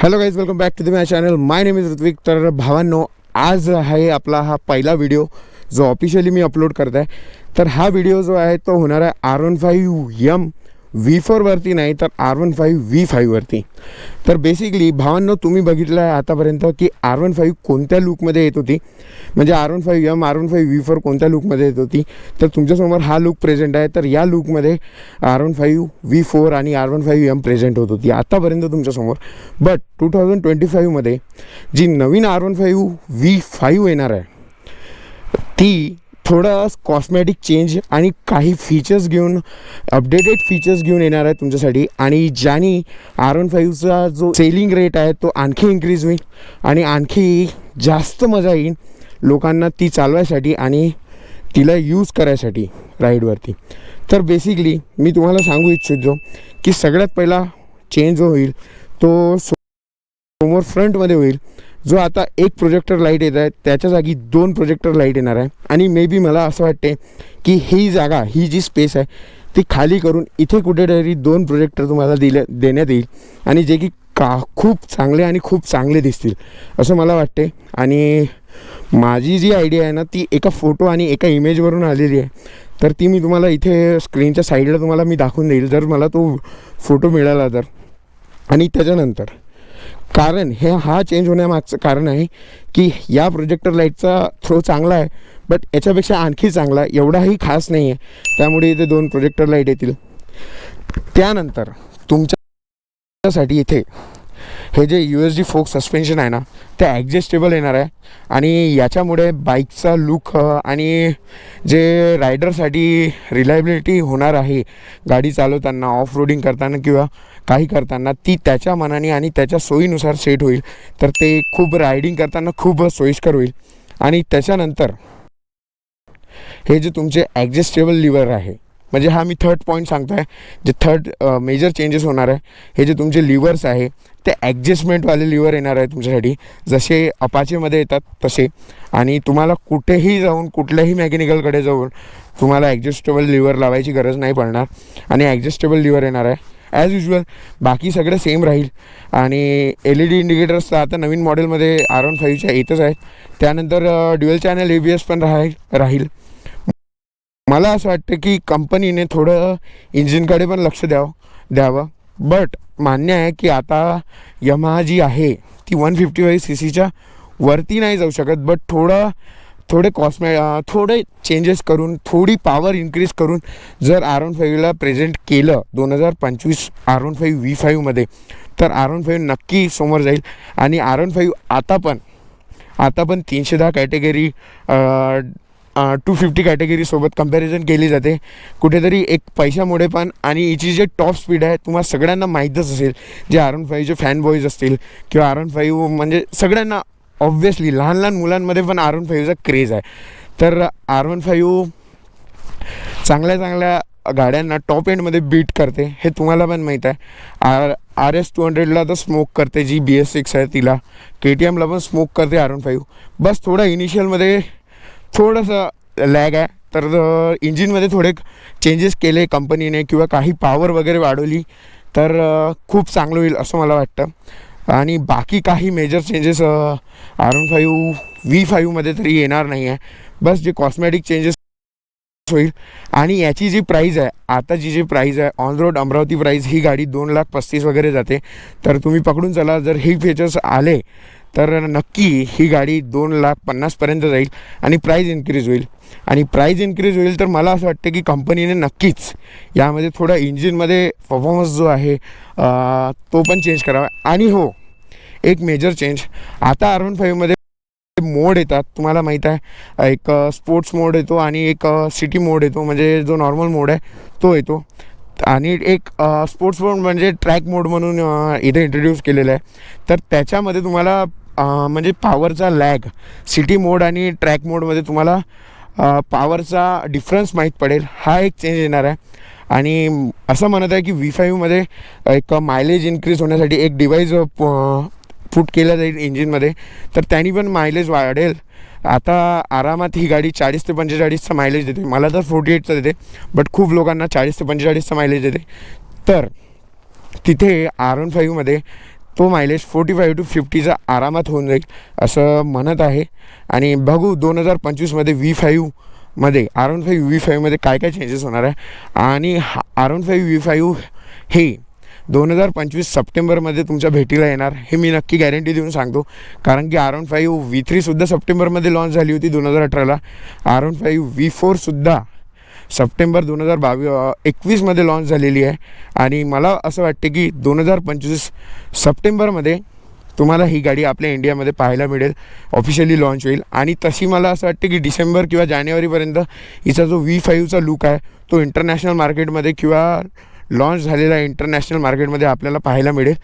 Hello guys, welcome back to the my channel. My name is Ritvik. तर भावांनो, आज आहे आपला हा पहिला व्हिडिओ जो ऑफिशियली मी अपलोड करत आहे. तर हा व्हिडिओ जो आहे तो होणार आहे R15M V4वरती, नाही तर R15 V5वरती. तर बेसिकली भावांनो, तुम्ही बघितलं आहे आतापर्यंत की R15 कोणत्या लुकमध्ये येत होती, म्हणजे R15M R15 V4 कोणत्या लुकमध्ये येत होती. तर तुमच्यासमोर हा लुक प्रेझेंट आहे. तर या लुकमध्ये R15 V4 आणि R15M प्रेझेंट होत होती आतापर्यंत तुमच्यासमोर. But 2025मध्ये G Naveen R15 V5 येणार आहे ती थोडं कॉस्मॅटिक चेंज आणि काही फीचर्स घेऊन, अपडेटेड फीचर्स घेऊन येणार आहे तुमच्यासाठी. आणि ज्याने R15चा जो सेलिंग रेट आहे तो आणखी इन्क्रीज होईल आणि आणखी जास्त मजा येईल लोकांना ती चालवायसाठी आणि तिला यूज करायसाठी राईडवरती. तर बेसिकली मी तुम्हाला सांगू इच्छितो की सगळ्यात पहिला चेंज जो होईल तो समोर फ्रंटमध्ये होईल. जो आता एक प्रोजेक्टर लाईट येत आहे त्याच्या जागी 2 प्रोजेक्टर लाईट येणार आहे. आणि मे बी मला असं वाटते की ही जागा, ही जी स्पेस आहे ती खाली करून इथे कुठेतरी 2 प्रोजेक्टर तुम्हाला देण्यात येईल आणि जे की खूप चांगले आणि खूप चांगले दिसतील असं मला वाटते. आणि माझी जी आयडिया आहे ना ती एका फोटो आणि एका इमेजवरून आलेली आहे. तर ती मी तुम्हाला इथे स्क्रीनच्या साईडला तुम्हाला मी दाखवून देईल जर मला तो फोटो मिळाला तर. आणि त्याच्यानंतर कारण हा चेंज होण्यामागचं कारण आहे की या प्रोजेक्टर लाईटचा थ्रो चांगला आहे, बट याच्यापेक्षा आणखी चांगला एवढाही खास नाही आहे. त्यामुळे इथे 2 प्रोजेक्टर लाईट येतील. त्यानंतर तुमच्यासाठी इथे हे जे USD फोक सस्पेन्शन आहे ना ते ॲडजस्टेबल येणार आहे. आणि याच्यामुळे बाईकचा लुक आणि जे रायडरसाठी रिलायबिलिटी होणार आहे गाडी चालवताना, ऑफ रोडिंग करताना किंवा काही करताना, ती त्याच्या मनाने आणि त्याच्या सोयीनुसार सेट होईल. तर ते खूप रायडिंग करताना खूप सोयीस्कर होईल. आणि त्याच्यानंतर हे जे तुमचे ॲडजस्टेबल लिव्हर आहे, म्हणजे हा मी थर्ड पॉईंट सांगतो आहे, जे थर्ड मेजर चेंजेस होणार आहे. हे जे तुमचे लिव्हर्स आहे ते ॲडजस्टमेंटवाले लिव्हर येणार आहे तुमच्यासाठी, जसे अपाचेमध्ये येतात तसे. आणि तुम्हाला कुठेही जाऊन, कुठल्याही मेकॅनिकलकडे जाऊन तुम्हाला ॲडजस्टेबल लिव्हर लावायची गरज नाही पडणार आणि ॲडजस्टेबल लिव्हर येणार आहे ॲज युजल. बाकी सगळं सेम राहील. आणि LED इंडिकेटर्स तर आता नवीन मॉडेलमध्ये R15च्या येतच आहेत. त्यानंतर ड्युअल चॅनल ABS पण राहील. मला असं वाटतं की कंपनीने थोडं इंजिनकडे पण लक्ष द्यावं. बट मान्य आहे की आता यमाहा जी आहे ती 155 cc वरती नाही जाऊ शकत. बट थोडे चेंजेस करून, थोडी पॉवर इन्क्रीज करून जर R15ला प्रेझेंट केलं 2025 R15 V5मध्ये, तर R15 नक्की समोर जाईल. आणि R15 आता पण 310 कॅटेगरी 250 कॅटेगरीसोबत कंपॅरिझन केली जाते कुठेतरी एक पैशामुळे पण. आणि हिची जे टॉप स्पीड आहे तुम्हाला सगळ्यांना माहीतच असेल, जे R15चे फॅन बॉईज असतील किंवा R15 म्हणजे सगळ्यांना ऑब्व्हियसली लहान मुलांमध्ये पण R15चा क्रेज आहे. तर R15 चांगल्या गाड्यांना टॉप एंडमध्ये बीट करते, हे तुम्हाला पण माहीत आहे. RS200ला तर स्मोक करते, जी BS6 आहे तिला. KTMला पण स्मोक करते R15. बस थोडं इनिशियलमध्ये थोडंसं लॅग आहे. तर इंजिनमध्ये थोडे चेंजेस केले कंपनीने किंवा काही पॉवर वगैरे वाढवली तर खूप चांगलं होईल असं मला वाटतं. आणि बाकी काही मेजर चेंजेस R15 V5मध्ये तरी येणार नाही आहे. बस जे कॉस्मॅटिक चेंजेस होईल. आणि याची जी प्राईज आहे, आता जी प्राईज आहे ऑन रोड अमरावती प्राईज, ही गाडी 2,35,000 वगैरे जाते. तर तुम्ही पकडून चला, जर हे फीचर्स आले तर नक्की ही गाडी 2,50,000पर्यंत जाईल आणि प्राईज इन्क्रीज होईल. आणि प्राईज इन्क्रीज होईल तर मला असं वाटतं की कंपनीने नक्कीच यामध्ये थोडा इंजिनमध्ये परफॉर्मन्स जो आहे तो पण चेंज करावा. आणि हो, एक मेजर चेंज आता R15मध्ये मोड येतात, तुम्हाला माहीत आहे. एक स्पोर्ट्स मोड येतो आणि एक सिटी मोड येतो, म्हणजे जो नॉर्मल मोड आहे तो येतो. आणि एक स्पोर्ट्स मोड म्हणजे ट्रॅक मोड म्हणून इथे इंट्रोड्यूस केलेलं आहे. तर त्याच्यामध्ये तुम्हाला म्हणजे पॉवरचा लॅग, सिटी मोड आणि ट्रॅक मोडमध्ये तुम्हाला पॉवरचा डिफरन्स माहीत पडेल. हा एक चेंज येणार आहे. आणि असं म्हणत आहे की V5मध्ये एक मायलेज इन्क्रीज होण्यासाठी एक डिवाईस पुट केलं जाईल इंजिनमध्ये, तर त्यांनी पण मायलेज वाढेल. आता आरामात ही गाडी 40 ते 45चा मायलेज देते. मला तर 48चा देते, बट खूप लोकांना 40 ते 45चा मायलेज देते. तर तिथे R15मध्ये तो मायलेज 45 to 50चा आरामात होऊन जाईल असं म्हणत आहे. आणि बघू 2025मध्ये V5मध्ये R15 V5मध्ये काय काय चेंजेस होणार आहे. आणि R15 V5 हे 2025 सप्टेंबरमध्ये तुमच्या भेटीला येणार हे मी नक्की गॅरंटी देऊन सांगतो. कारण की R15 V3सुद्धा सप्टेंबरमध्ये लॉन्च झाली होती 2018ला. R15 V4सुद्धा सप्टेंबर 2021मध्ये लॉन्च झालेली आहे. आणि मला असं वाटते की 2025 सप्टेंबरमध्ये तुम्हाला ही गाडी आपल्या इंडियामध्ये पाहायला मिळेल, ऑफिशियली लॉन्च होईल. आणि तशी मला असं वाटते की डिसेंबर किंवा जानेवारीपर्यंत हिचा जो V5चा लुक आहे तो इंटरनॅशनल मार्केटमध्ये किंवा लॉन्च झालेला इंटरनॅशनल मार्केटमध्ये आपल्याला पाहायला मिळेल.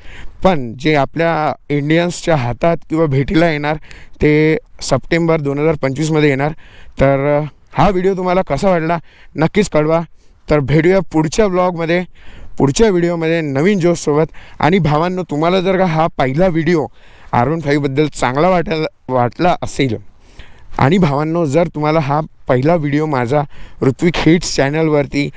पण जे आपल्या इंडियन्सच्या हातात किंवा भेटीला येणार ते सप्टेंबर 2025मध्ये येणार. तर हा व्हिडिओ तुम्हाला कसा वाटला नक्कीच कळवा. तर भेटूया पुढच्या व्लॉगमध्ये, पुढच्या व्हिडिओमध्ये नवीन जोशसोबत. आणि भावांनो, तुम्हाला जर का हा पहिला व्हिडिओ R15बद्दल चांगला वाटला असेल, आणि भावांनो जर तुम्हाला हा पहिला व्हिडिओ माझा ऋत्विक हिट्स चॅनलवरती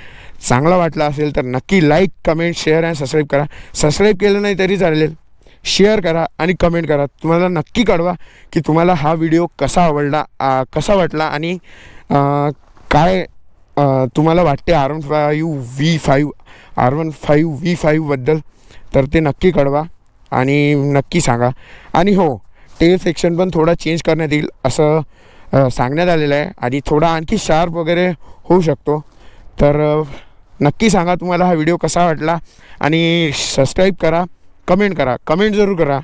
चांगला वाटला असेल तर नक्की लाईक, कमेंट, शेअर आणि सबस्क्राईब करा. सबस्क्राईब केलं नाही तरी चालेल, शेअर करा आणि कमेंट करा. तुम्हाला नक्की कळवा की तुम्हाला हा व्हिडिओ कसा आवडला, कसा वाटला आणि काय तुम्हाला वाटते R15 V5बद्दल. तर ते नक्की कळवा आणि नक्की सांगा. आणि हो, टेल सेक्शन पण थोडा चेंज करण्यात येईल असं सांगण्यात आलेलं आहे. आणि थोडा आणखी शार्प वगैरे होऊ शकतो. तर नक्की सांगा तुम्हाला हा व्हिडिओ कसा वाटला. आणि सबस्क्राईब करा, कमेंट करा, कमेंट जरूर करा.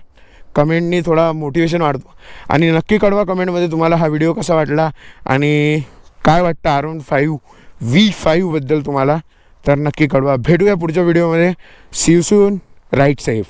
कमेंटनी थोडा मोटिवेशन वाढतो. आणि नक्की कळवा कमेंटमध्ये तुम्हाला हा व्हिडिओ कसा वाटला आणि काय वाटतं R15 V5बद्दल तुम्हाला. तर नक्की कळवा. भेटूया पुढच्या व्हिडिओमध्ये. See you soon. Right safe.